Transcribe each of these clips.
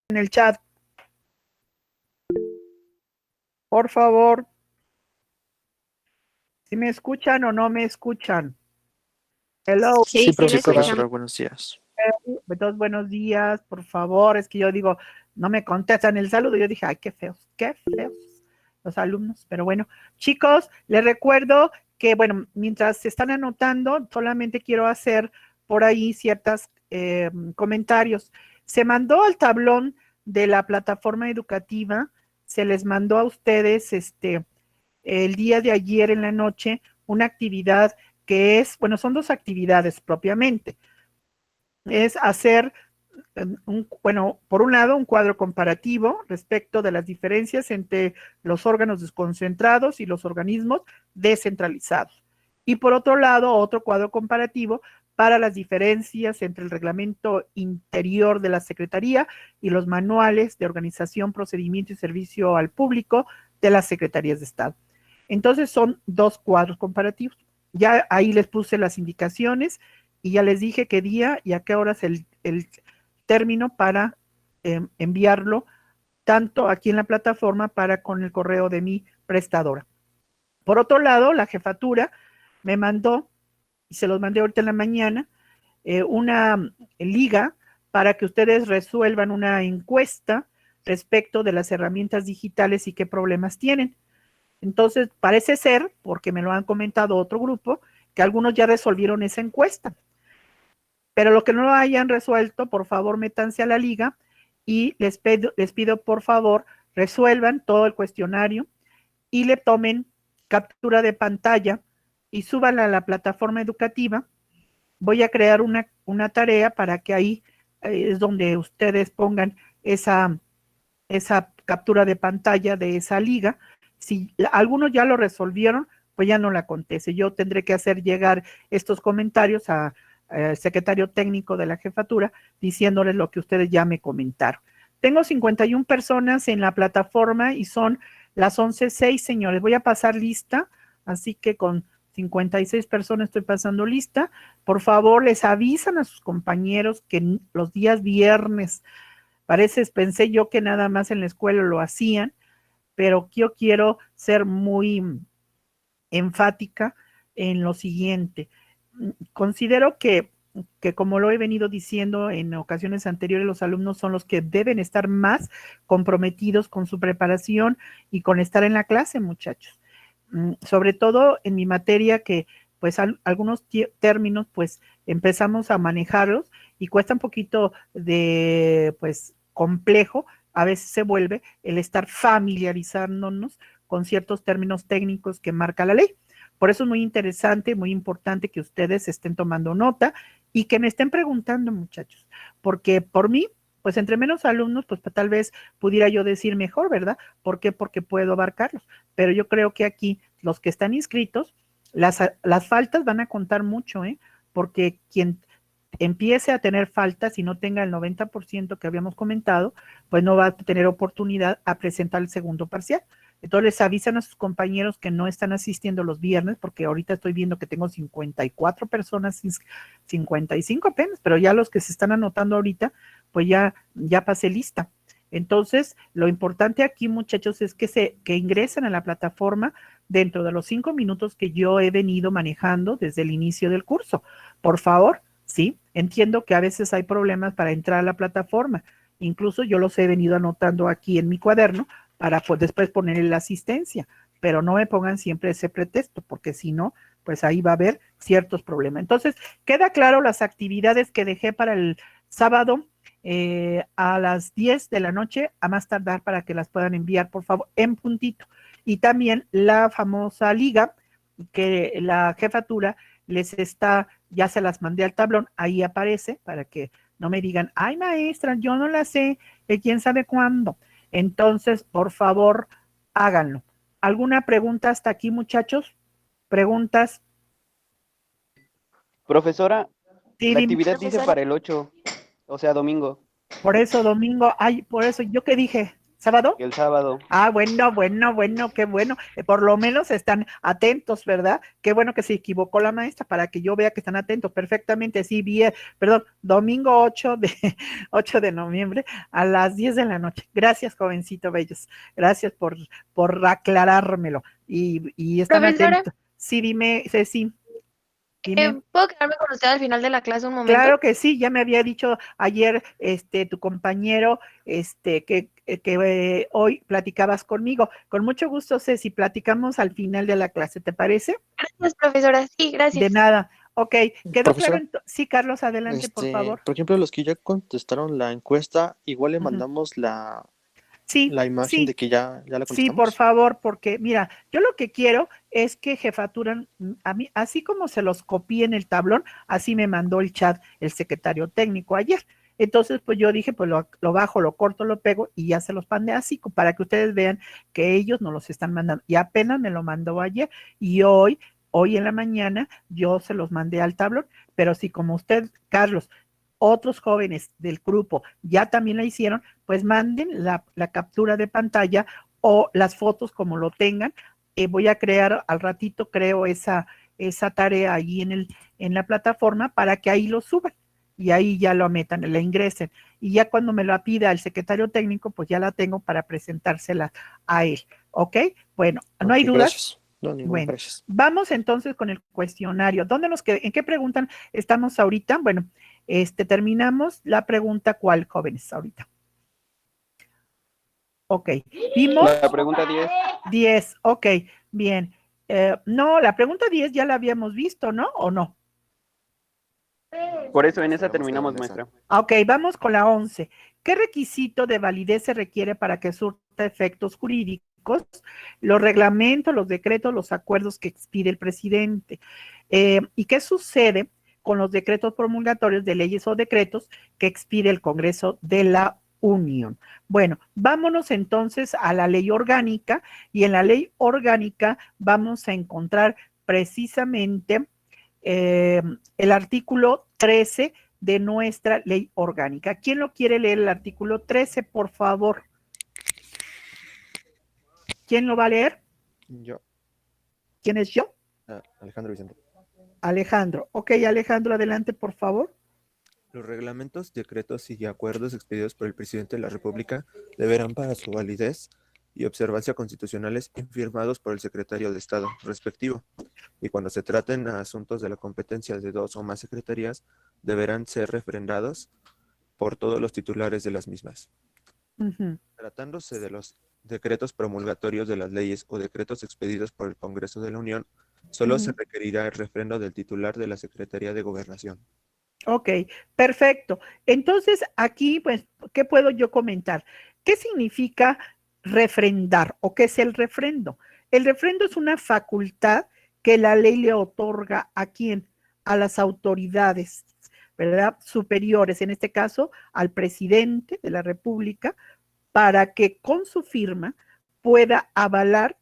en el chat. Por favor. ¿Si me escuchan o no me escuchan? Hello. Sí, profesora, buenos días. Entonces, buenos días, por favor. Es que yo digo, no me contestan el saludo. Yo dije, ay, qué feos los alumnos. Pero bueno, chicos, les recuerdo que, bueno, mientras se están anotando, solamente quiero hacer por ahí ciertos comentarios. Se mandó al tablón de la plataforma educativa, se les mandó a ustedes el día de ayer en la noche una actividad que es, bueno, son dos actividades propiamente. Es hacer, por un lado, un cuadro comparativo respecto de las diferencias entre los órganos desconcentrados y los organismos descentralizados. Y por otro lado, otro cuadro comparativo para las diferencias entre el reglamento interior de la Secretaría y los manuales de organización, procedimiento y servicio al público de las Secretarías de Estado. Entonces son dos cuadros comparativos. Ya ahí les puse las indicaciones y ya les dije qué día y a qué horas el término para enviarlo tanto aquí en la plataforma para con el correo de mi prestadora. Por otro lado, la jefatura me mandó, y se los mandé ahorita en la mañana, una liga para que ustedes resuelvan una encuesta respecto de las herramientas digitales y qué problemas tienen. Entonces, parece ser, porque me lo han comentado otro grupo, que algunos ya resolvieron esa encuesta. Pero lo que no lo hayan resuelto, por favor, métanse a la liga y les pido, por favor, resuelvan todo el cuestionario y le tomen captura de pantalla y súbanla a la plataforma educativa. Voy a crear una tarea para que ahí es donde ustedes pongan esa captura de pantalla de esa liga. Si algunos ya lo resolvieron, pues ya no la conteste. Yo tendré que hacer llegar estos comentarios al secretario técnico de la jefatura diciéndoles lo que ustedes ya me comentaron. Tengo 51 personas en la plataforma y son las 11:06, señores. Voy a pasar lista, así que con 56 personas estoy pasando lista. Por favor, les avisan a sus compañeros que los días viernes, pensé yo que nada más en la escuela lo hacían, pero yo quiero ser muy enfática en lo siguiente. Considero que como lo he venido diciendo en ocasiones anteriores, los alumnos son los que deben estar más comprometidos con su preparación y con estar en la clase, muchachos. Sobre todo en mi materia que pues algunos términos pues empezamos a manejarlos y cuesta un poquito de pues complejo, a veces se vuelve el estar familiarizándonos con ciertos términos técnicos que marca la ley. Por eso es muy interesante, muy importante que ustedes estén tomando nota y que me estén preguntando, muchachos, porque por mí, pues entre menos alumnos, pues tal vez pudiera yo decir mejor, ¿verdad? ¿Por qué? Porque puedo abarcarlos. Pero yo creo que aquí los que están inscritos, las faltas van a contar mucho, ¿eh? Porque quien empiece a tener faltas y no tenga el 90% que habíamos comentado, pues no va a tener oportunidad a presentar el segundo parcial. Entonces les avisan a sus compañeros que no están asistiendo los viernes, porque ahorita estoy viendo que tengo 54 personas, 55 apenas, pero ya los que se están anotando ahorita, pues ya pasé lista. Entonces, lo importante aquí, muchachos, es que ingresen a la plataforma dentro de los 5 minutos que yo he venido manejando desde el inicio del curso. Por favor, ¿sí? Entiendo que a veces hay problemas para entrar a la plataforma. Incluso yo los he venido anotando aquí en mi cuaderno para pues, después ponerle la asistencia, pero no me pongan siempre ese pretexto, porque si no, pues ahí va a haber ciertos problemas. Entonces, queda claro las actividades que dejé para el sábado a las 10 de la noche, a más tardar para que las puedan enviar, por favor, en puntito. Y también la famosa liga que la jefatura les está, ya se las mandé al tablón, ahí aparece para que no me digan, ay maestra, yo no la sé, quién sabe cuándo. Entonces, por favor, háganlo. ¿Alguna pregunta hasta aquí, muchachos? ¿Preguntas? Profesora, Sí, la dime. actividad dice para el 8, o sea, domingo. Por eso, domingo, ay, por eso, ¿yo qué dije? ¿Sábado? El sábado. Ah, bueno, qué bueno. Por lo menos están atentos, ¿verdad? Qué bueno que se equivocó la maestra para que yo vea que están atentos perfectamente. Sí, bien, perdón, domingo 8 de noviembre a las 10 de la noche. Gracias, jovencito bellos. Gracias por aclarármelo. Y están Profesora, atentos. Sí, dime, Ceci, dime. ¿puedo quedarme con usted al final de la clase un momento? Claro que sí, ya me había dicho ayer tu compañero que hoy platicabas conmigo. Con mucho gusto, Ceci, platicamos al final de la clase, ¿te parece? Gracias, profesora. Sí, De gracias. nada. Ok, ¿quedó claro? Profesora, Sí, Carlos, adelante, por favor. por ejemplo, los que ya contestaron la encuesta, igual le Ujú. mandamos Sí, la imagen de sí, que ya la sí, por contestamos. favor, porque mira, yo lo que quiero es que Jefatura, a mí, así como se los copié en el tablón, así me mandó el chat el secretario técnico ayer. Entonces, pues yo dije, pues lo bajo, lo corto, lo pego y ya se los mandé así, para que ustedes vean que ellos no los están mandando. Y apenas me lo mandó ayer y hoy en la mañana yo se los mandé al tablón, pero si como usted, Carlos, otros jóvenes del grupo ya también la hicieron, pues manden la captura de pantalla o las fotos como lo tengan. Voy a crear al ratito, creo esa tarea ahí en la plataforma para que ahí lo suban y ahí ya lo metan, la ingresen. Y ya cuando me la pida el secretario técnico, pues ya la tengo para presentársela a él. ¿Ok? Bueno, ¿no hay Ok, dudas? gracias. No, ninguna, Bueno, gracias. vamos entonces con el cuestionario. ¿En qué preguntan estamos ahorita? Bueno, terminamos la pregunta ¿cuál, jóvenes, ahorita? Ok, vimos La pregunta 10. 10, ok, bien. No, la pregunta 10 ya la habíamos visto, ¿no? ¿O no? Por eso en esa terminamos, maestra. Ok, vamos con la 11. ¿Qué requisito de validez se requiere para que surta efectos jurídicos? Los reglamentos, los decretos, los acuerdos que expide el presidente. ¿Y qué sucede con los decretos promulgatorios de leyes o decretos que expide el Congreso de la Unión? Bueno, vámonos entonces a la ley orgánica y en la ley orgánica vamos a encontrar precisamente el artículo 13 de nuestra ley orgánica. ¿Quién lo quiere leer el artículo 13, por favor? ¿Quién lo va a leer? Yo, ¿Quién es yo? Alejandro Vicente. Alejandro. Ok, Alejandro, adelante, por favor. Los reglamentos, decretos y acuerdos expedidos por el presidente de la República deberán para su validez y observancia constitucionales firmados por el secretario de Estado respectivo. Y cuando se traten a asuntos de la competencia de dos o más secretarías, deberán ser refrendados por todos los titulares de las mismas. Tratándose de los decretos promulgatorios de las leyes o decretos expedidos por el Congreso de la Unión, solo se requerirá el refrendo del titular de la Secretaría de Gobernación. Ok, perfecto. Entonces, aquí, pues, ¿qué puedo yo comentar? ¿Qué significa refrendar o qué es el refrendo? El refrendo es una facultad que la ley le otorga a quién, a las autoridades, ¿verdad? Superiores, en este caso, al presidente de la República, para que con su firma pueda avalar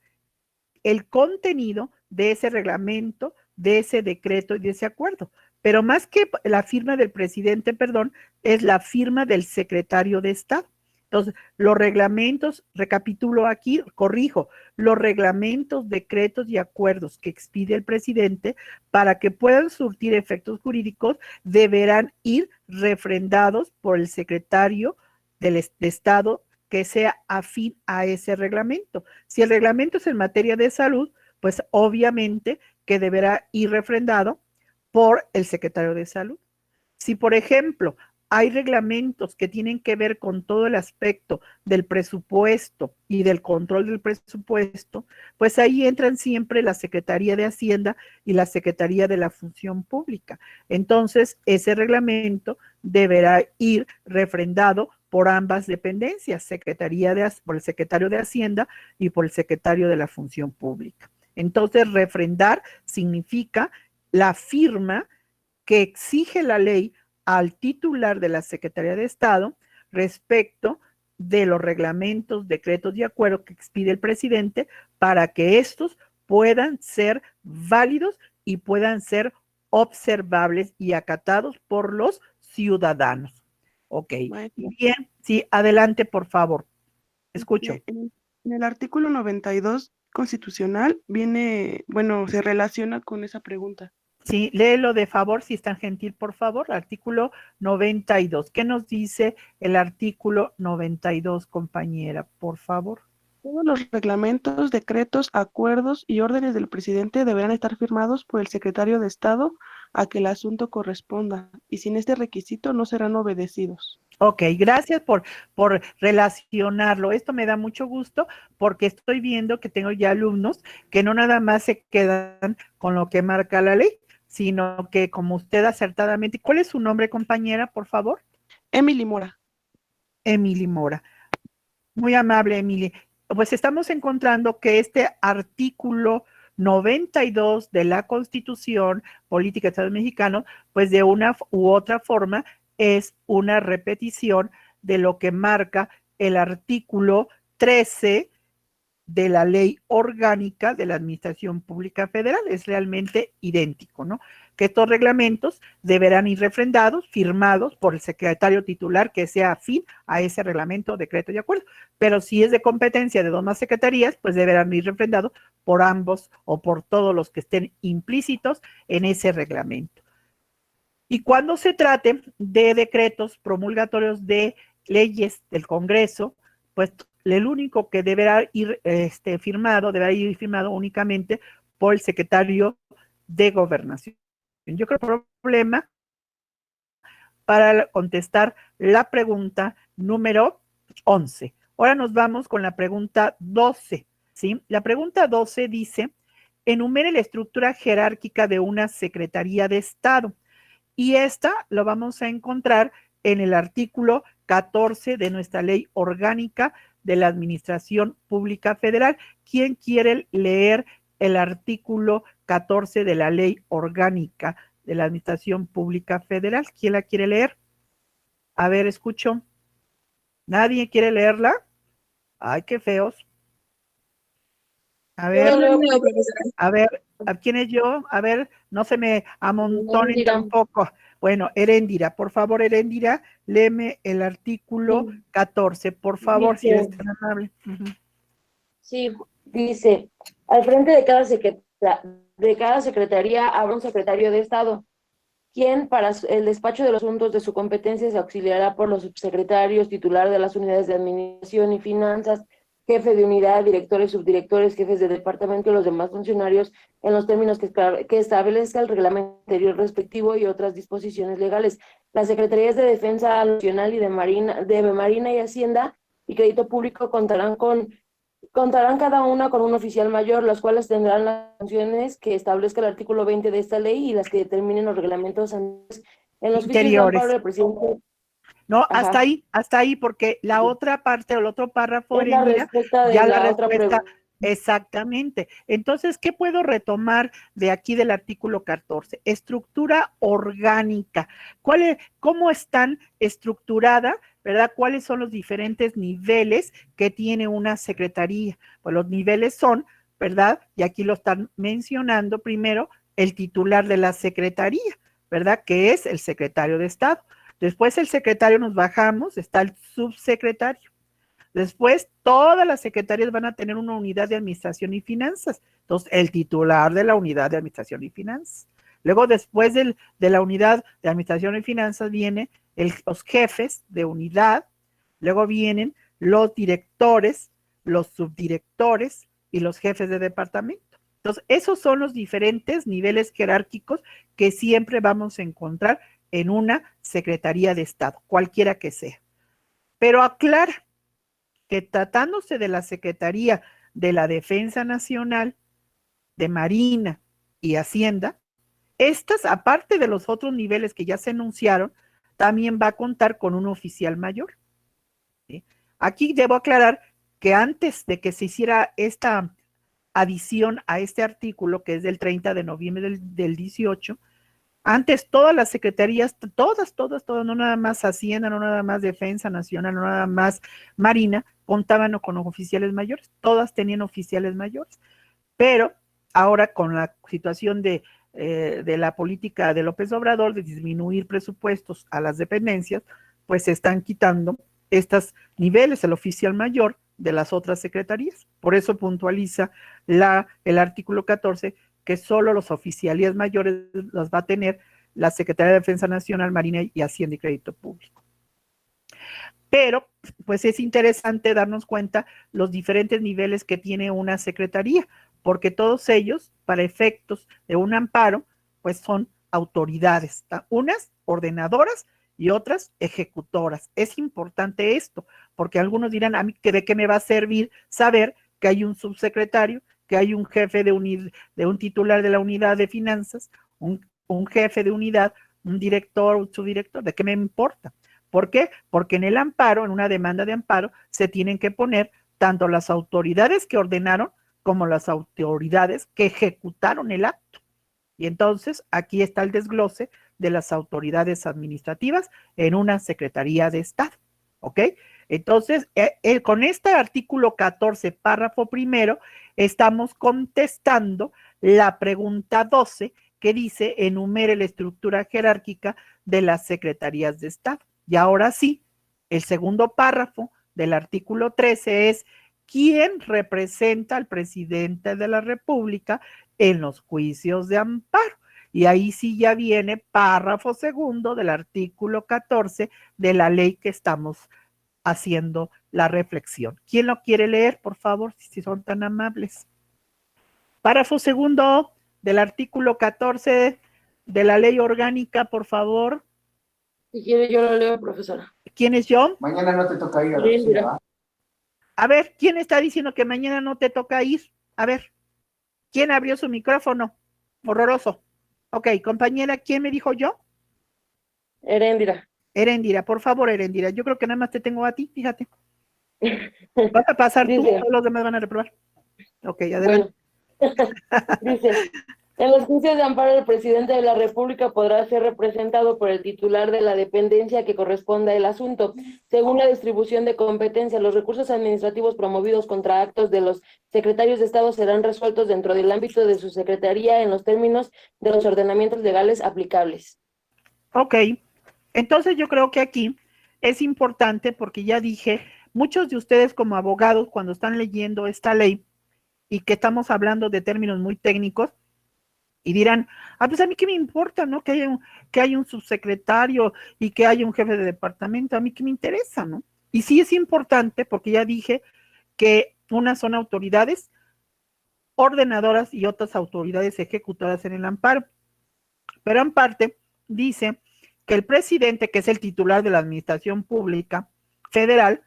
el contenido de ese reglamento, de ese decreto y de ese acuerdo. Pero más que la firma del presidente, perdón, es la firma del secretario de Estado. Entonces, los reglamentos, recapitulo aquí, corrijo, los reglamentos, decretos y acuerdos que expide el presidente para que puedan surtir efectos jurídicos deberán ir refrendados por el secretario de Estado que sea afín a ese reglamento. Si el reglamento es en materia de salud, pues obviamente que deberá ir refrendado por el secretario de salud. Si, por ejemplo, hay reglamentos que tienen que ver con todo el aspecto del presupuesto y del control del presupuesto, pues ahí entran siempre la Secretaría de Hacienda y la Secretaría de la Función Pública. Entonces, ese reglamento deberá ir refrendado por ambas dependencias, por el secretario de Hacienda y por el secretario de la Función Pública. Entonces, refrendar significa la firma que exige la ley al titular de la Secretaría de Estado respecto de los reglamentos, decretos y acuerdos que expide el presidente para que estos puedan ser válidos y puedan ser observables y acatados por los ciudadanos. Ok, bien, sí, adelante, por favor. Escucho. En el artículo 92 constitucional viene, bueno, se relaciona con esa pregunta. Sí, léelo de favor, si es tan gentil, por favor. Artículo 92. ¿Qué nos dice el artículo 92, compañera? Por favor. Todos los reglamentos, decretos, acuerdos y órdenes del presidente deberán estar firmados por el secretario de Estado a que el asunto corresponda, y sin este requisito no serán obedecidos. Ok, gracias por relacionarlo. Esto me da mucho gusto porque estoy viendo que tengo ya alumnos que no nada más se quedan con lo que marca la ley, sino que como usted acertadamente, ¿cuál es su nombre, compañera, por favor? Emily Mora. Emily Mora. Muy amable, Emily. Pues estamos encontrando que este artículo 92 de la Constitución Política del Estado Mexicano, pues de una u otra forma es una repetición de lo que marca el artículo 13 de la Ley Orgánica de la Administración Pública Federal. Es realmente idéntico, ¿no? Que estos reglamentos deberán ir refrendados, firmados por el secretario titular que sea afín a ese reglamento, decreto y acuerdo. Pero si es de competencia de dos más secretarías, pues deberán ir refrendados por ambos o por todos los que estén implícitos en ese reglamento. Y cuando se trate de decretos promulgatorios de leyes del Congreso, pues el único que deberá ir firmado únicamente por el secretario de Gobernación. Yo creo que el problema para contestar la pregunta número 11. Ahora nos vamos con la pregunta 12, ¿sí? La pregunta 12 dice, enumere la estructura jerárquica de una Secretaría de Estado. Y esta lo vamos a encontrar en el artículo 14 de nuestra Ley Orgánica de la Administración Pública Federal. ¿Quién quiere leer el artículo 14 de la Ley Orgánica de la Administración Pública Federal? ¿Quién la quiere leer? A ver, escucho. ¿Nadie quiere leerla? Ay, qué feos. A ver, ¿a quién es yo? A ver, no se me amontonen tampoco. Bueno, Heréndira, por favor, Heréndira, léeme el artículo 14, por favor, si eres tan amable. Sí, dice, al frente de cada secretaría habrá un secretario de Estado, quien para el despacho de los asuntos de su competencia se auxiliará por los subsecretarios, titular de las unidades de administración y finanzas, jefe de unidad, directores, subdirectores, jefes de departamento y los demás funcionarios en los términos que establezca el reglamento interior respectivo y otras disposiciones legales. Las secretarías de Defensa Nacional y de Marina y Hacienda y Crédito Público contarán cada una con un oficial mayor, los cuales tendrán las funciones que establezca el artículo 20 de esta ley y las que determinen los reglamentos en los interiores. del presidente. No, Ajá. hasta ahí, porque la otra parte o el otro párrafo, Es la respuesta de ya la la otra respuesta, pregunta. exactamente. Entonces, ¿qué puedo retomar de aquí del artículo 14? Estructura orgánica. ¿Cómo están estructurada, verdad? ¿Cuáles son los diferentes niveles que tiene una secretaría? Pues los niveles son, ¿verdad? Y aquí lo están mencionando primero, el titular de la secretaría, ¿verdad? Que es el secretario de Estado. Después el secretario nos bajamos, está el subsecretario. Después todas las secretarías van a tener una unidad de administración y finanzas. Entonces, el titular de la unidad de administración y finanzas. Luego, después de la unidad de administración y finanzas, vienen los jefes de unidad. Luego vienen los directores, los subdirectores y los jefes de departamento. Entonces, esos son los diferentes niveles jerárquicos que siempre vamos a encontrar en una Secretaría de Estado, cualquiera que sea. Pero aclara que tratándose de la Secretaría de la Defensa Nacional, de Marina y Hacienda, estas, aparte de los otros niveles que ya se enunciaron, también va a contar con un oficial mayor. ¿Sí? Aquí debo aclarar que antes de que se hiciera esta adición a este artículo, que es del 30 de noviembre del 18, antes todas las secretarías, todas, no nada más Hacienda, no nada más Defensa Nacional, no nada más Marina, contaban con oficiales mayores, todas tenían oficiales mayores, pero ahora con la situación de la política de López Obrador de disminuir presupuestos a las dependencias, pues se están quitando estos niveles, el oficial mayor de las otras secretarías. Por eso puntualiza el artículo 14 que solo los oficialías mayores las va a tener la Secretaría de Defensa Nacional, Marina y Hacienda y Crédito Público. Pero, pues es interesante darnos cuenta los diferentes niveles que tiene una secretaría, porque todos ellos, para efectos de un amparo, pues son autoridades, unas ordenadoras y otras ejecutoras. Es importante esto, porque algunos dirán, a mí, ¿de qué me va a servir saber que hay un subsecretario, que hay un jefe de un titular de la unidad de finanzas, un jefe de unidad, un director, un subdirector? ¿De qué me importa? ¿Por qué? Porque en el amparo, en una demanda de amparo, se tienen que poner tanto las autoridades que ordenaron como las autoridades que ejecutaron el acto. Y entonces aquí está el desglose de las autoridades administrativas en una Secretaría de Estado. ¿Ok? Entonces, con este artículo 14, párrafo primero, estamos contestando la pregunta 12 que dice enumere la estructura jerárquica de las secretarías de Estado. Y ahora sí, el segundo párrafo del artículo 13 es ¿quién representa al presidente de la República en los juicios de amparo? Y ahí sí ya viene párrafo segundo del artículo 14 de la ley que estamos haciendo la reflexión. ¿Quién lo quiere leer, por favor, si son tan amables? Párrafo segundo del artículo 14 de la ley orgánica, por favor. Si quiere, yo lo leo, profesora. ¿Quién es yo? Mañana no te toca ir a la Bien, oficina, mira. ¿va? A ver, ¿quién está diciendo que mañana no te toca ir? A ver, ¿quién abrió su micrófono? Horroroso. Ok, compañera, ¿quién me dijo yo? Heréndira. Erendira, por favor, Erendira. Yo creo que nada más te tengo a ti, fíjate. Vas a pasar tú, Dice, todos los demás van a reprobar. Ok, adelante. bueno, dice, en los juicios de amparo el presidente de la República podrá ser representado por el titular de la dependencia que corresponda al asunto. Según la distribución de competencia, los recursos administrativos promovidos contra actos de los secretarios de Estado serán resueltos dentro del ámbito de su secretaría en los términos de los ordenamientos legales aplicables. Ok, entonces yo creo que aquí es importante porque ya dije, muchos de ustedes como abogados cuando están leyendo esta ley y que estamos hablando de términos muy técnicos y dirán, pues a mí qué me importa, ¿no? Que haya un subsecretario y que haya un jefe de departamento, a mí qué me interesa, ¿no? Y sí es importante porque ya dije que unas son autoridades ordenadoras y otras autoridades ejecutoras en el amparo. Pero en parte dice que el presidente, que es el titular de la Administración Pública Federal,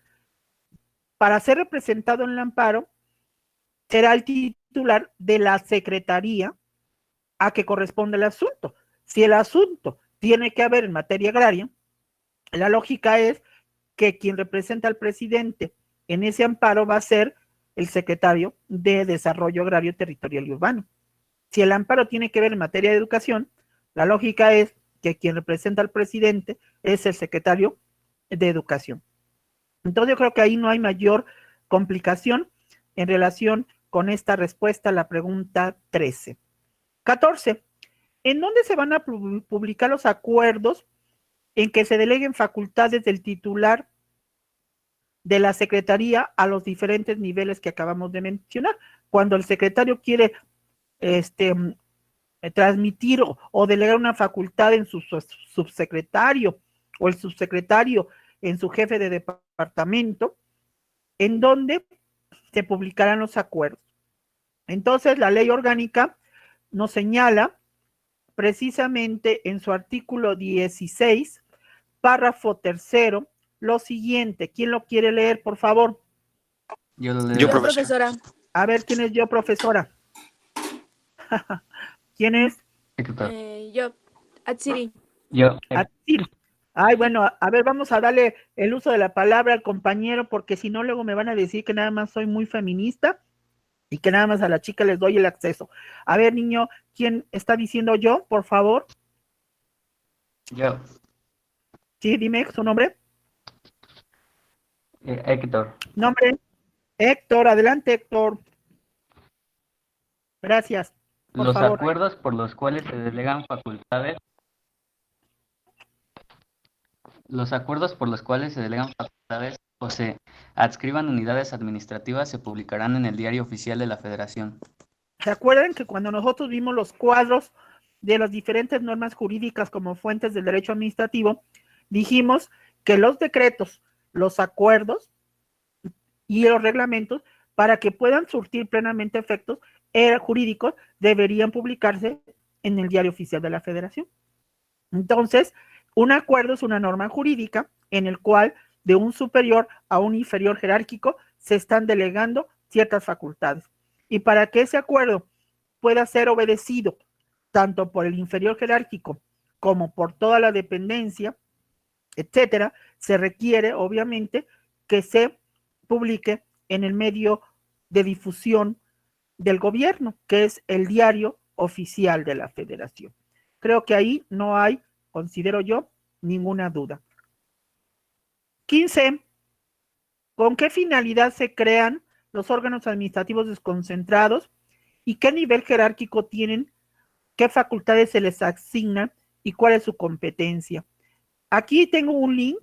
para ser representado en el amparo, será el titular de la secretaría a que corresponde el asunto. Si el asunto tiene que haber en materia agraria, la lógica es que quien representa al presidente en ese amparo va a ser el secretario de Desarrollo Agrario, Territorial y Urbano. Si el amparo tiene que ver en materia de educación, la lógica es que quien representa al presidente es el secretario de Educación. Entonces yo creo que ahí no hay mayor complicación en relación con esta respuesta a la pregunta 13. 14. ¿En dónde se van a publicar los acuerdos en que se deleguen facultades del titular de la secretaría a los diferentes niveles que acabamos de mencionar? Cuando el secretario quiere transmitir o delegar una facultad en su subsecretario o el subsecretario en su jefe de departamento, ¿en dónde se publicarán los acuerdos? Entonces, la ley orgánica nos señala precisamente en su artículo 16, párrafo tercero, lo siguiente. ¿Quién lo quiere leer, por favor? Yo lo leo. Yo, profesora. A ver, ¿quién es yo, profesora? ¿Quién es? Yo. Atsiri. Yo. Atsiri. Ay, bueno, a ver, vamos a darle el uso de la palabra al compañero, porque si no, luego me van a decir que nada más soy muy feminista y que nada más a la chica les doy el acceso. A ver, niño, ¿quién está diciendo yo, por favor? Yo. Sí, dime su nombre. Héctor. Nombre. Héctor, adelante, Héctor. Gracias. Por Los favor. acuerdos por los cuales se delegan facultades. Los acuerdos por los cuales se delegan facultades o se Adscriban unidades administrativas, se publicarán en el Diario Oficial de la Federación. ¿Se acuerdan que cuando nosotros vimos los cuadros de las diferentes normas jurídicas como fuentes del derecho administrativo, dijimos que los decretos, los acuerdos y los reglamentos, para que puedan surtir plenamente efectos jurídicos, deberían publicarse en el Diario Oficial de la Federación? Entonces, un acuerdo es una norma jurídica en el cual de un superior a un inferior jerárquico se están delegando ciertas facultades. Y para que ese acuerdo pueda ser obedecido tanto por el inferior jerárquico como por toda la dependencia, etcétera, se requiere obviamente que se publique en el medio de difusión del gobierno, que es el Diario Oficial de la Federación. Creo que ahí no hay, considero yo, ninguna duda. 15. ¿Con qué finalidad se crean los órganos administrativos desconcentrados y qué nivel jerárquico tienen, qué facultades se les asignan y cuál es su competencia? Aquí tengo un link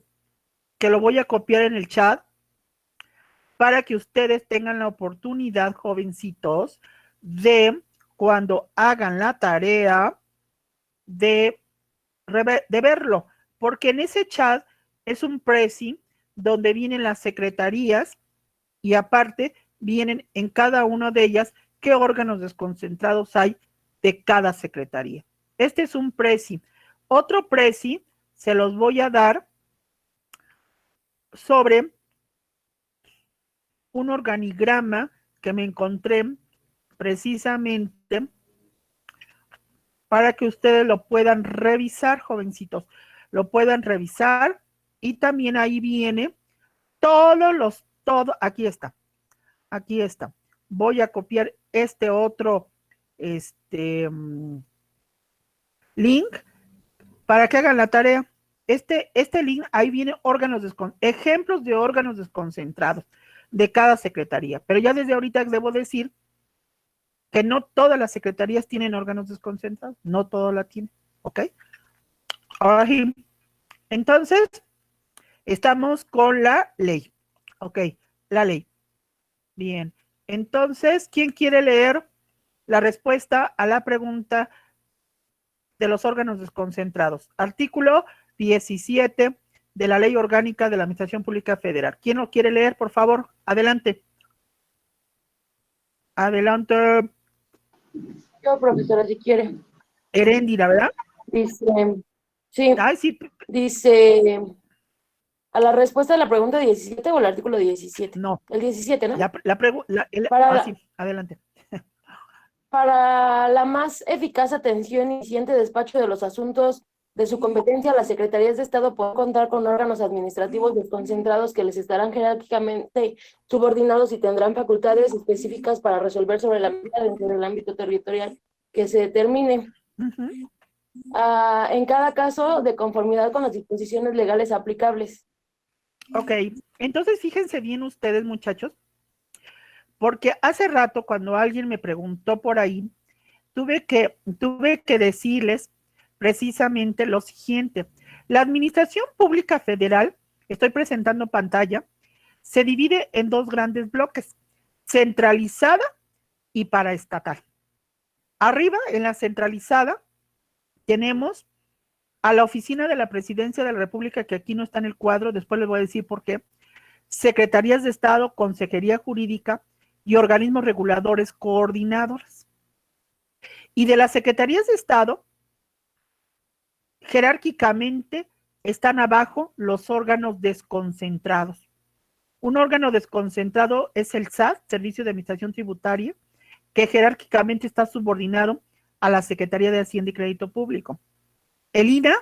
que lo voy a copiar en el chat para que ustedes tengan la oportunidad, jovencitos, de cuando hagan la tarea de verlo, porque en ese chat es un prezi donde vienen las secretarías y aparte vienen en cada una de ellas qué órganos desconcentrados hay de cada secretaría. Este es un prezi. Otro prezi se los voy a dar sobre un organigrama que me encontré precisamente para que ustedes lo puedan revisar, jovencitos, lo puedan revisar, y también ahí viene aquí está, voy a copiar este otro link para que hagan la tarea. Este link, ahí viene ejemplos de órganos desconcentrados de cada secretaría, pero ya desde ahorita debo decir que no todas las secretarías tienen órganos desconcentrados, no todas la tienen, ¿ok? Ahora sí, entonces, estamos con la ley, ¿ok? La ley. Bien, entonces, ¿quién quiere leer la respuesta a la pregunta de los órganos desconcentrados? Artículo 17 de la Ley Orgánica de la Administración Pública Federal. ¿Quién lo quiere leer, por favor? Adelante. Adelante. Yo, profesora, si quiere. Heréndira, ¿verdad? Dice, sí, Ay, sí. dice, a la respuesta de la pregunta 17 o el artículo 17. No. El 17, ¿no? Sí, adelante. Para la más eficaz atención y eficiente despacho de los asuntos de su competencia, las secretarías de Estado pueden contar con órganos administrativos desconcentrados que les estarán jerárquicamente subordinados y tendrán facultades específicas para resolver sobre la medida dentro del ámbito territorial que se determine. En cada caso, de conformidad con las disposiciones legales aplicables. Ok, entonces fíjense bien ustedes, muchachos, porque hace rato cuando alguien me preguntó por ahí, tuve que decirles precisamente lo siguiente. La Administración Pública Federal, estoy presentando pantalla, se divide en dos grandes bloques, centralizada y paraestatal. Arriba, en la centralizada, tenemos a la Oficina de la Presidencia de la República, que aquí no está en el cuadro, después les voy a decir por qué, Secretarías de Estado, Consejería Jurídica y organismos reguladores coordinadores. Y de las Secretarías de Estado, jerárquicamente están abajo los órganos desconcentrados. Un órgano desconcentrado es el SAT, Servicio de Administración Tributaria, que jerárquicamente está subordinado a la Secretaría de Hacienda y Crédito Público. El INAH,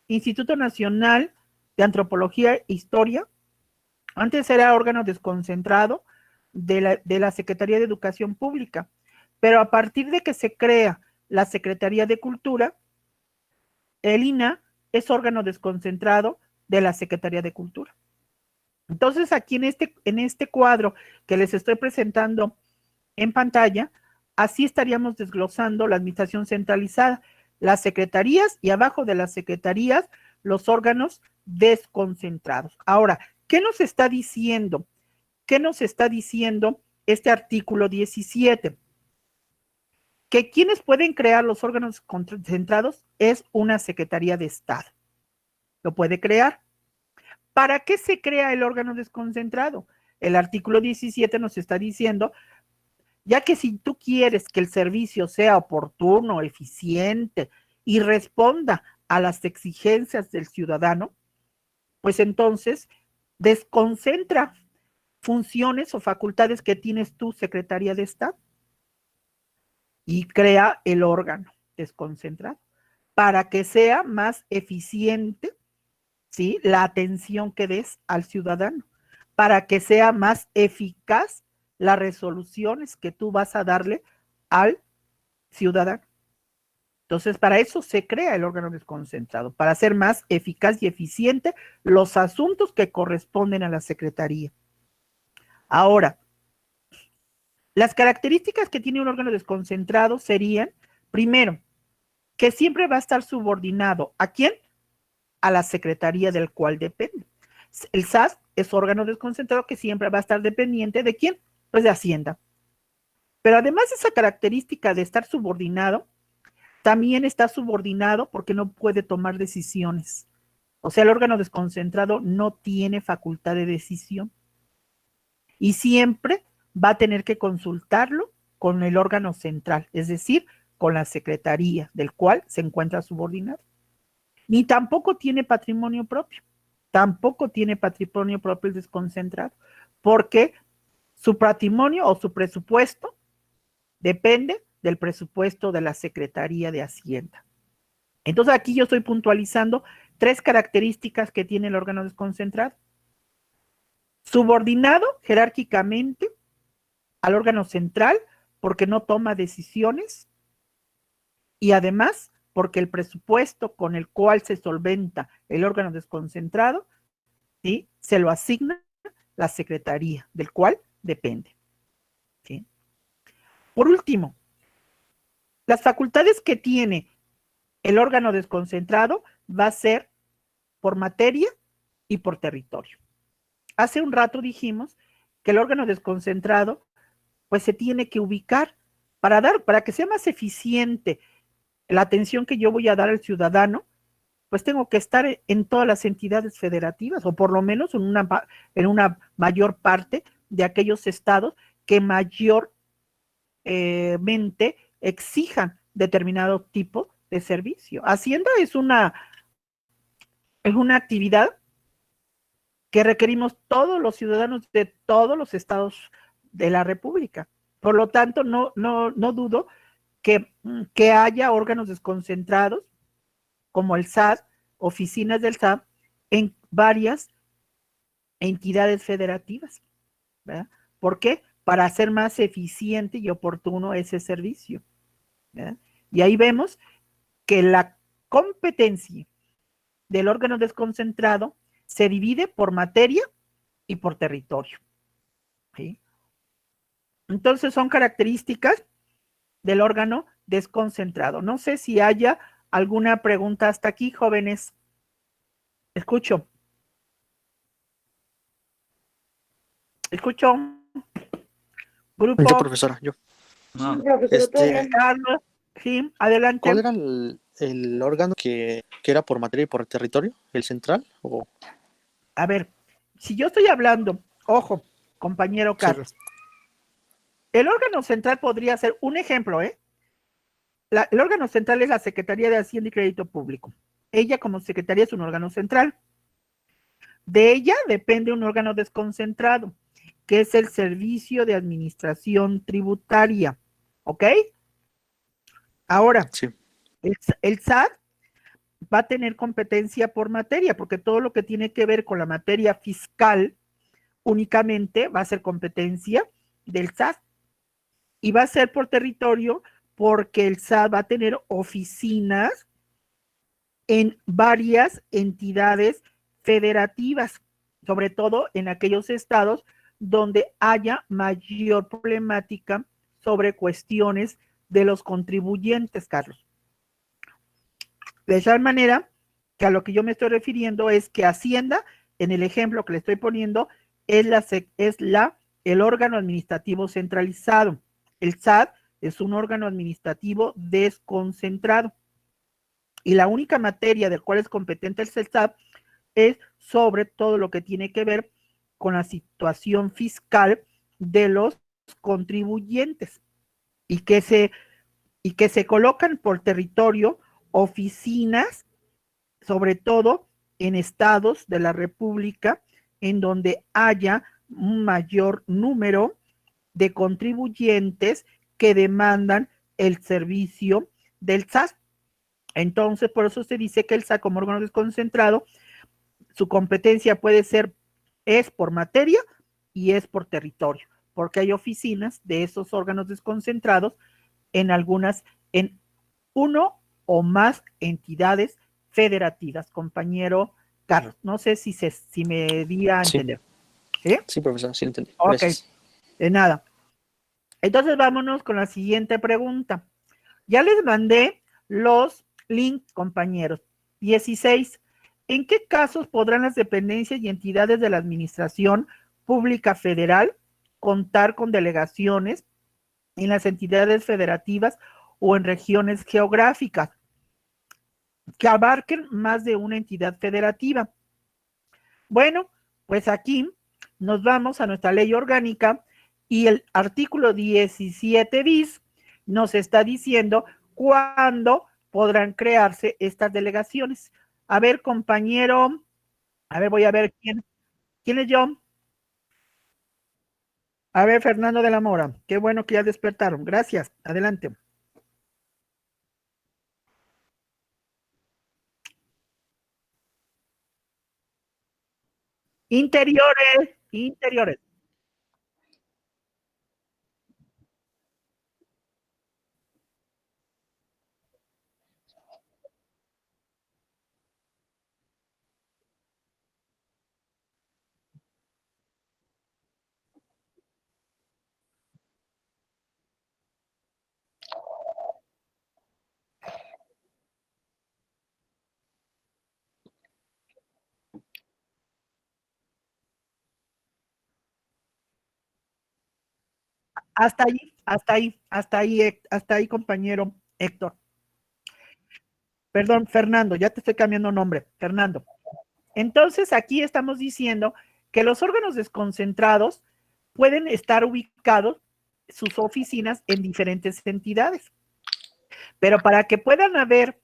Instituto Nacional de Antropología e Historia, antes era órgano desconcentrado de la Secretaría de Educación Pública, pero a partir de que se crea la Secretaría de Cultura, el INAH es órgano desconcentrado de la Secretaría de Cultura. Entonces, aquí en este cuadro que les estoy presentando en pantalla, así estaríamos desglosando la administración centralizada, las secretarías y abajo de las secretarías, los órganos desconcentrados. Ahora, ¿qué nos está diciendo ¿qué nos está diciendo este artículo 17? Que quienes pueden crear los órganos concentrados es una Secretaría de Estado. Lo puede crear. ¿Para qué se crea el órgano desconcentrado? El artículo 17 nos está diciendo, ya que si tú quieres que el servicio sea oportuno, eficiente y responda a las exigencias del ciudadano, pues entonces desconcentra funciones o facultades que tienes tú, Secretaría de Estado, y crea el órgano desconcentrado para que sea más eficiente, ¿sí?, la atención que des al ciudadano, para que sea más eficaz las resoluciones que tú vas a darle al ciudadano. Entonces, para eso se crea el órgano desconcentrado, para hacer más eficaz y eficiente los asuntos que corresponden a la Secretaría. Ahora, las características que tiene un órgano desconcentrado serían, primero, que siempre va a estar subordinado, ¿a quién? A la Secretaría del cual depende. El SAT es órgano desconcentrado que siempre va a estar dependiente ¿de quién? Pues de Hacienda. Pero además de esa característica de estar subordinado, también está subordinado porque no puede tomar decisiones. O sea, el órgano desconcentrado no tiene facultad de decisión. Y siempre va a tener que consultarlo con el órgano central, es decir, con la Secretaría del cual se encuentra subordinado. Ni tampoco tiene patrimonio propio. Tampoco tiene patrimonio propio el desconcentrado, porque su patrimonio o su presupuesto depende del presupuesto de la Secretaría de Hacienda. Entonces aquí yo estoy puntualizando 3 características que tiene el órgano desconcentrado. Subordinado jerárquicamente al órgano central porque no toma decisiones y además porque el presupuesto con el cual se solventa el órgano desconcentrado, ¿sí?, se lo asigna la Secretaría, del cual depende. ¿Sí? Por último, las facultades que tiene el órgano desconcentrado va a ser por materia y por territorio. Hace un rato dijimos que el órgano desconcentrado pues se tiene que ubicar para que sea más eficiente la atención que yo voy a dar al ciudadano, pues tengo que estar en todas las entidades federativas, o por lo menos en una mayor parte de aquellos estados que mayormente exijan determinado tipo de servicio. Hacienda es una actividad que requerimos todos los ciudadanos de todos los estados de la República. Por lo tanto, no dudo que haya órganos desconcentrados como el SAT, oficinas del SAT, en varias entidades federativas, ¿verdad? ¿Por qué? Para hacer más eficiente y oportuno ese servicio, ¿verdad? Y ahí vemos que la competencia del órgano desconcentrado se divide por materia y por territorio, ¿sí? Entonces son características del órgano desconcentrado. No sé si haya alguna pregunta hasta aquí, jóvenes. Escucho. Grupo. Yo, profesora, yo. No, Carlos, sí, adelante. ¿Cuál era el órgano que era por materia y por territorio? ¿El central? A ver, si yo estoy hablando, ojo, compañero Carlos, el órgano central podría ser un ejemplo, ¿eh? El órgano central es la Secretaría de Hacienda y Crédito Público. Ella como secretaría es un órgano central. De ella depende un órgano desconcentrado, que es el Servicio de Administración Tributaria. ¿Ok? Ahora, Sí. el SAT va a tener competencia por materia, porque todo lo que tiene que ver con la materia fiscal únicamente va a ser competencia del SAT. Y va a ser por territorio porque el SAT va a tener oficinas en varias entidades federativas, sobre todo en aquellos estados donde haya mayor problemática sobre cuestiones de los contribuyentes, Carlos. De tal manera que a lo que yo me estoy refiriendo es que Hacienda, en el ejemplo que le estoy poniendo, es la el órgano administrativo centralizado. El SAT es un órgano administrativo desconcentrado. Y la única materia del cual es competente el SAT es sobre todo lo que tiene que ver con la situación fiscal de los contribuyentes y que se colocan por territorio oficinas, sobre todo en estados de la República, en donde haya un mayor número de contribuyentes que demandan el servicio del SAT. Entonces, por eso se dice que el SAT, como órgano desconcentrado, su competencia es por materia y es por territorio, porque hay oficinas de esos órganos desconcentrados en uno o más entidades federativas. Compañero Carlos, no sé si me di a entender. ¿Sí? Sí, profesor, sí entendí. Ok, Gracias. de nada. Entonces vámonos con la siguiente pregunta. Ya les mandé los links, compañeros. 16. ¿En qué casos podrán las dependencias y entidades de la Administración Pública Federal contar con delegaciones en las entidades federativas o en regiones geográficas que abarquen más de una entidad federativa? Bueno, pues aquí nos vamos a nuestra ley orgánica y el artículo 17 bis nos está diciendo cuándo podrán crearse estas delegaciones. A ver, compañero, voy a ver quién es yo. A ver, Fernando de la Mora, qué bueno que ya despertaron. Gracias, adelante. Interiores. Hasta ahí, compañero Héctor. Perdón, Fernando, ya te estoy cambiando nombre, Fernando. Entonces, aquí estamos diciendo que los órganos desconcentrados pueden estar ubicados sus oficinas en diferentes entidades. Pero para que puedan haber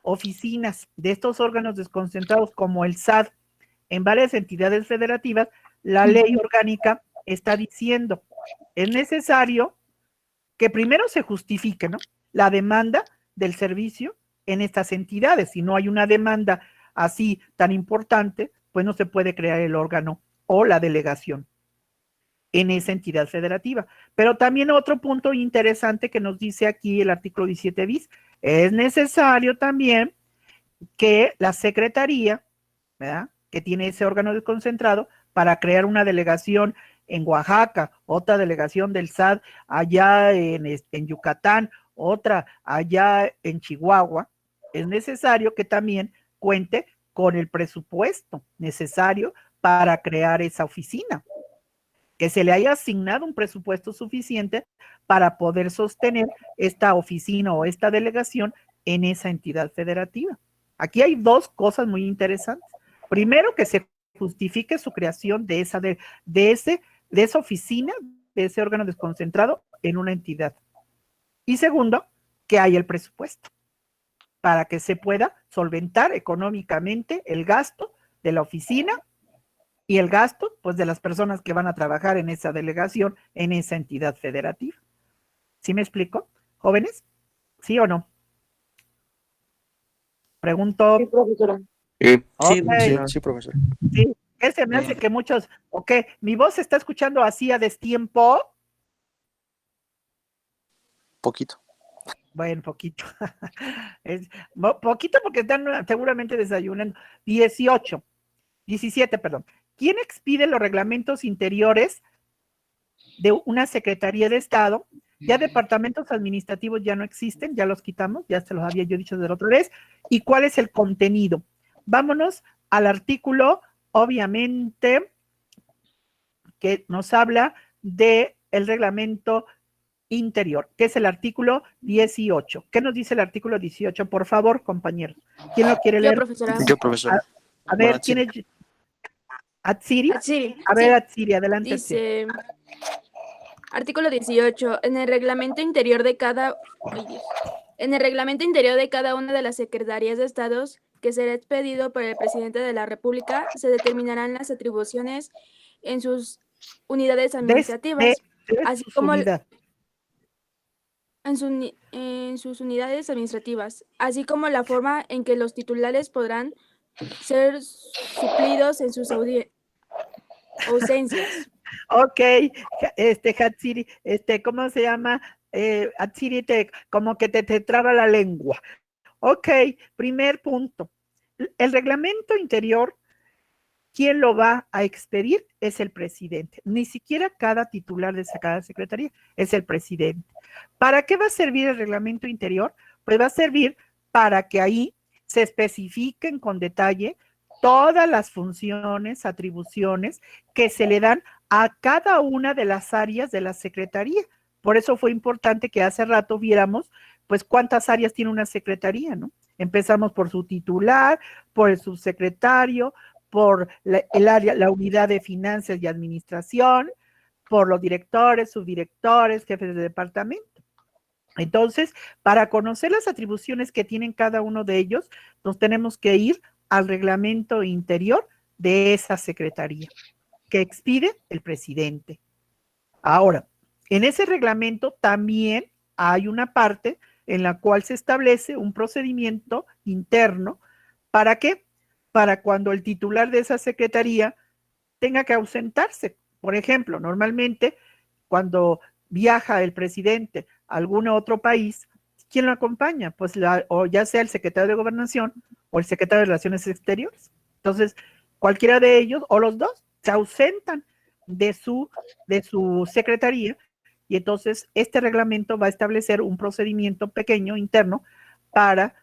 oficinas de estos órganos desconcentrados como el SAT en varias entidades federativas, la ley orgánica está diciendo, es necesario que primero se justifique, ¿no?, la demanda del servicio en estas entidades. Si no hay una demanda así tan importante, pues no se puede crear el órgano o la delegación en esa entidad federativa. Pero también otro punto interesante que nos dice aquí el artículo 17 bis, es necesario también que la Secretaría, ¿verdad?, que tiene ese órgano desconcentrado, para crear una delegación en Oaxaca, otra delegación del SAT allá en Yucatán, otra allá en Chihuahua, es necesario que también cuente con el presupuesto necesario para crear esa oficina, que se le haya asignado un presupuesto suficiente para poder sostener esta oficina o esta delegación en esa entidad federativa. Aquí hay dos cosas muy interesantes. Primero, que se justifique su creación de esa oficina, de ese órgano desconcentrado en una entidad. Y segundo, que haya el presupuesto para que se pueda solventar económicamente el gasto de la oficina y el gasto, pues, de las personas que van a trabajar en esa delegación, en esa entidad federativa. ¿Sí me explico, jóvenes? ¿Sí o no? Pregunto. Sí, profesora. Sí, profesor. Sí, ¿qué se me hace que muchos, mi voz se está escuchando así a destiempo? Poquito. Bueno, poquito. Poquito porque están seguramente desayunando. 17, perdón. ¿Quién expide los reglamentos interiores de una Secretaría de Estado? Ya departamentos administrativos ya no existen, ya los quitamos, ya se los había yo dicho de la otra vez. ¿Y cuál es el contenido? Vámonos al artículo, obviamente, que nos habla del reglamento interior, que es el artículo 18. ¿Qué nos dice el artículo 18? Por favor, compañeros. ¿Quién lo quiere leer? Profesora. Yo, profesor. A ver, Bueno, ¿quién es? ¿Atsiri? Sí, A ver, Atsiri, adelante. dice, artículo 18, en el reglamento interior de cada, en el reglamento interior de cada una de las secretarías de estados que será expedido por el presidente de la República, se determinarán las atribuciones en sus unidades administrativas, así su como unidad. en sus unidades administrativas, así como la forma en que los titulares podrán ser suplidos en sus ausencias. Ok, Hatsiri, ¿cómo se llama? Hatsiri, como que te traba la lengua. Ok, primer punto. El reglamento interior, ¿quién lo va a expedir? Es el presidente. Ni siquiera cada titular de cada secretaría, es el presidente. ¿Para qué va a servir el reglamento interior? Pues va a servir para que ahí se especifiquen con detalle todas las funciones, atribuciones que se le dan a cada una de las áreas de la secretaría. Por eso fue importante que hace rato viéramos, pues, cuántas áreas tiene una secretaría, ¿no? Empezamos por su titular, por el subsecretario, por el área, la unidad de finanzas y administración, por los directores, subdirectores, jefes de departamento. Entonces, para conocer las atribuciones que tienen cada uno de ellos, nos tenemos que ir al reglamento interior de esa secretaría, que expide el presidente. Ahora, en ese reglamento también hay una parte en la cual se establece un procedimiento interno. ¿Para qué? Para cuando el titular de esa secretaría tenga que ausentarse. Por ejemplo, normalmente cuando viaja el presidente a algún otro país, ¿quién lo acompaña? Pues o ya sea el secretario de Gobernación o el secretario de Relaciones Exteriores. Entonces, cualquiera de ellos o los dos se ausentan de su secretaría, y entonces este reglamento va a establecer un procedimiento pequeño interno para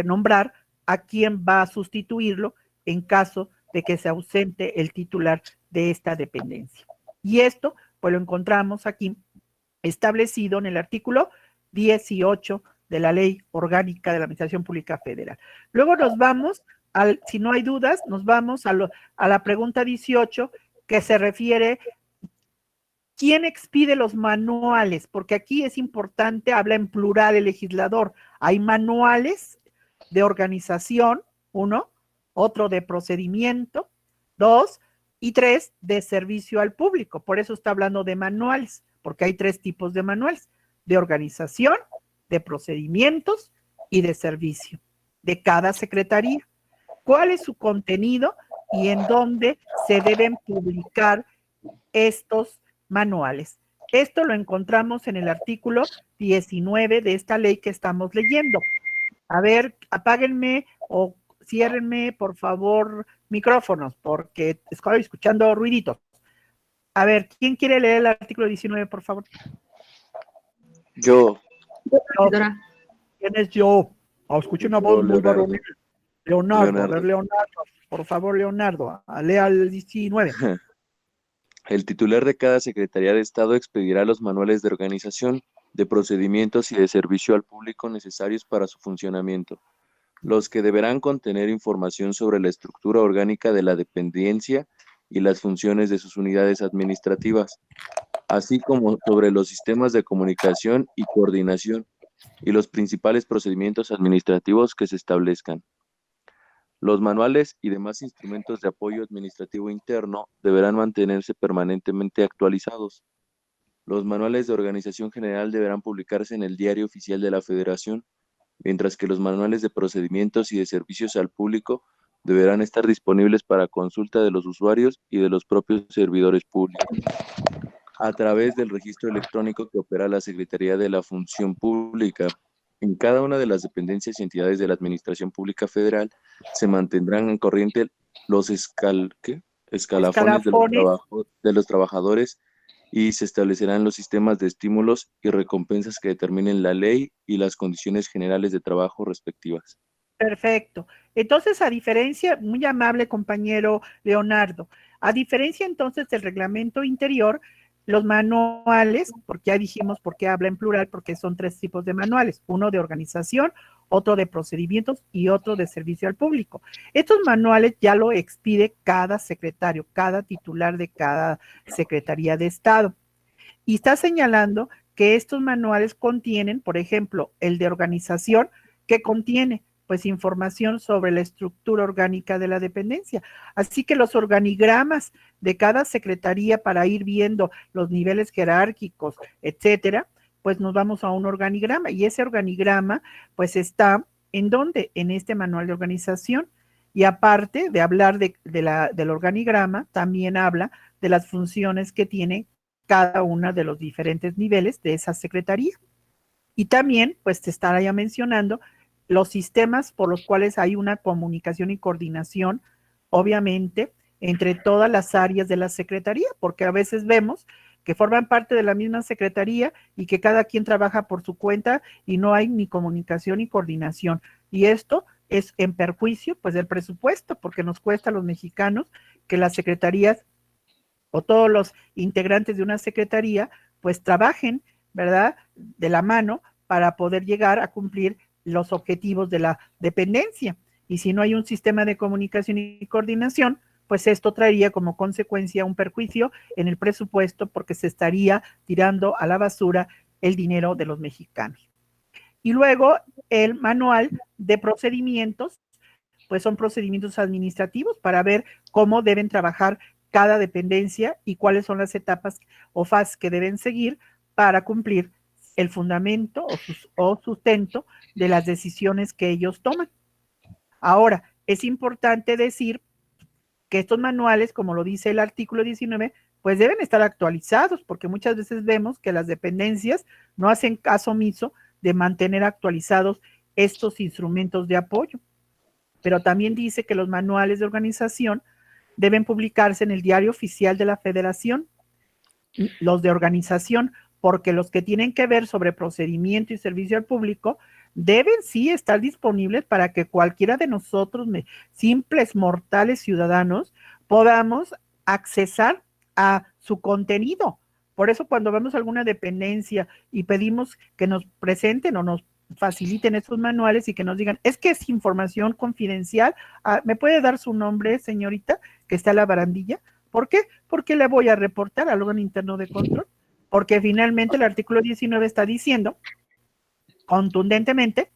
nombrar a quién va a sustituirlo en caso de que se ausente el titular de esta dependencia. Y esto, pues lo encontramos aquí establecido en el artículo 18 de la Ley Orgánica de la Administración Pública Federal. Luego nos vamos, si no hay dudas, nos vamos a la pregunta 18, que se refiere ¿quién expide los manuales? Porque aquí es importante, habla en plural el legislador. Hay manuales de organización, 1, otro de procedimiento, 2, y 3 de servicio al público. Por eso está hablando de manuales, porque hay 3 tipos de manuales: de organización, de procedimientos y de servicio, de cada secretaría. ¿Cuál es su contenido y en dónde se deben publicar estos manuales? Esto lo encontramos en el artículo 19 de esta ley que estamos leyendo. A ver, apáguenme o ciérrenme, por favor, micrófonos, porque estoy escuchando ruiditos. A ver, ¿quién quiere leer el artículo 19, por favor? Yo. ¿Quién es yo? Escuché una voz muy varonil. Leonardo, a ver, Leonardo, por favor, Leonardo, lea el 19. El titular de cada Secretaría de Estado expedirá los manuales de organización, de procedimientos y de servicio al público necesarios para su funcionamiento, los que deberán contener información sobre la estructura orgánica de la dependencia y las funciones de sus unidades administrativas, así como sobre los sistemas de comunicación y coordinación y los principales procedimientos administrativos que se establezcan. Los manuales y demás instrumentos de apoyo administrativo interno deberán mantenerse permanentemente actualizados. Los manuales de organización general deberán publicarse en el Diario Oficial de la Federación, mientras que los manuales de procedimientos y de servicios al público deberán estar disponibles para consulta de los usuarios y de los propios servidores públicos, a través del registro electrónico que opera la Secretaría de la Función Pública. En cada una de las dependencias y entidades de la Administración Pública Federal se mantendrán en corriente los escalafones de los trabajadores y se establecerán los sistemas de estímulos y recompensas que determinen la ley y las condiciones generales de trabajo respectivas. Perfecto. Entonces, a diferencia, muy amable compañero Leonardo, a diferencia entonces del reglamento interior, los manuales, porque ya dijimos por qué habla en plural, porque son 3 tipos de manuales, uno de organización, otro de procedimientos y otro de servicio al público. Estos manuales ya lo expide cada secretario, cada titular de cada Secretaría de Estado. Y está señalando que estos manuales contienen, por ejemplo, el de organización, que contiene pues información sobre la estructura orgánica de la dependencia. Así que los organigramas de cada secretaría para ir viendo los niveles jerárquicos, etcétera, pues nos vamos a un organigrama y ese organigrama pues está ¿en dónde? En este manual de organización. Y aparte de hablar del organigrama, también habla de las funciones que tiene cada uno de los diferentes niveles de esa secretaría. Y también pues te estará ya mencionando los sistemas por los cuales hay una comunicación y coordinación, obviamente, entre todas las áreas de la Secretaría, porque a veces vemos que forman parte de la misma Secretaría y que cada quien trabaja por su cuenta y no hay ni comunicación ni coordinación. Y esto es en perjuicio, pues, del presupuesto, porque nos cuesta a los mexicanos que las secretarías o todos los integrantes de una secretaría, pues, trabajen, ¿verdad?, de la mano para poder llegar a cumplir los objetivos de la dependencia. Y si no hay un sistema de comunicación y coordinación, pues esto traería como consecuencia un perjuicio en el presupuesto porque se estaría tirando a la basura el dinero de los mexicanos. Y luego el manual de procedimientos, pues son procedimientos administrativos para ver cómo deben trabajar cada dependencia y cuáles son las etapas o fases que deben seguir para cumplir el fundamento o sustento de las decisiones que ellos toman. Ahora, es importante decir que estos manuales, como lo dice el artículo 19, pues deben estar actualizados, porque muchas veces vemos que las dependencias no hacen caso omiso de mantener actualizados estos instrumentos de apoyo. Pero también dice que los manuales de organización deben publicarse en el Diario Oficial de la Federación, los de organización, porque los que tienen que ver sobre procedimiento y servicio al público deben sí estar disponibles para que cualquiera de nosotros, simples mortales ciudadanos, podamos accesar a su contenido. Por eso cuando vamos a alguna dependencia y pedimos que nos presenten o nos faciliten esos manuales y que nos digan, es que es información confidencial, ¿me puede dar su nombre, señorita, que está a la barandilla? ¿Por qué? Porque le voy a reportar al órgano interno de control. Porque finalmente el artículo 19 está diciendo contundentemente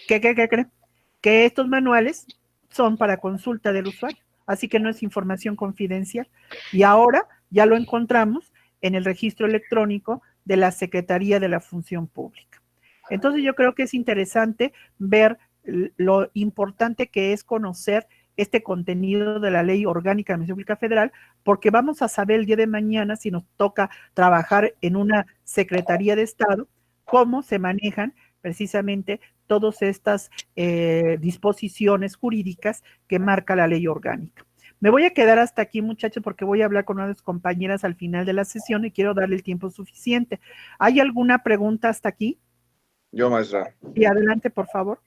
que estos manuales son para consulta del usuario, así que no es información confidencial. Y ahora ya lo encontramos en el registro electrónico de la Secretaría de la Función Pública. Entonces yo creo que es interesante ver lo importante que es conocer este contenido de la Ley Orgánica de la Administración Pública Federal, porque vamos a saber el día de mañana, si nos toca trabajar en una Secretaría de Estado, cómo se manejan precisamente todas estas disposiciones jurídicas que marca la Ley Orgánica. Me voy a quedar hasta aquí, muchachos, porque voy a hablar con unas compañeras al final de la sesión y quiero darle el tiempo suficiente. ¿Hay alguna pregunta hasta aquí? Yo, maestra. Y adelante, por favor.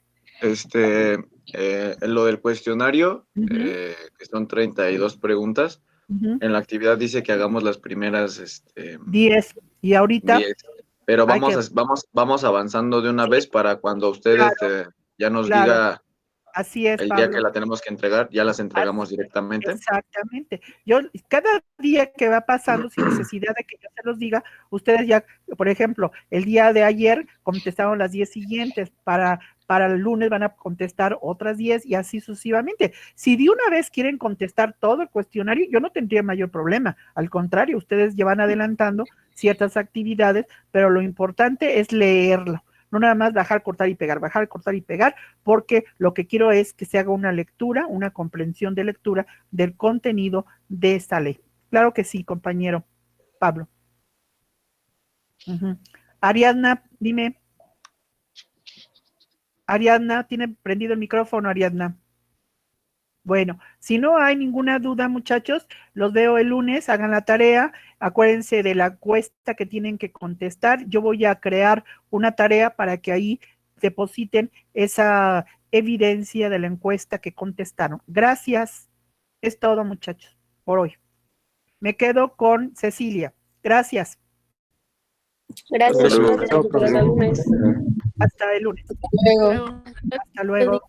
En lo del cuestionario, que son 32 preguntas, en la actividad dice que hagamos las primeras 10, y ahorita 10, pero vamos avanzando de una vez para cuando ustedes ya nos diga así es, el Pablo. día que la tenemos que entregar, ya las entregamos directamente. Exactamente. Yo, cada día que va pasando, sin necesidad de que yo se los diga, ustedes ya, por ejemplo, el día de ayer contestaron las 10 siguientes, para el lunes van a contestar otras 10 y así sucesivamente. Si de una vez quieren contestar todo el cuestionario, yo no tendría mayor problema. Al contrario, ustedes ya van adelantando ciertas actividades, pero lo importante es leerlo. No nada más bajar, cortar y pegar, porque lo que quiero es que se haga una lectura, una comprensión de lectura del contenido de esta ley. Claro que sí, compañero Pablo. Ariadna, dime. Ariadna, ¿tiene prendido el micrófono, Ariadna? Bueno, si no hay ninguna duda, muchachos, los veo el lunes, hagan la tarea, acuérdense de la encuesta que tienen que contestar. Yo voy a crear una tarea para que ahí depositen esa evidencia de la encuesta que contestaron. Gracias. Es todo, muchachos, por hoy. Me quedo con Cecilia. Gracias. Gracias. Luego. Hasta el lunes. Hasta el lunes. Luego. Hasta luego.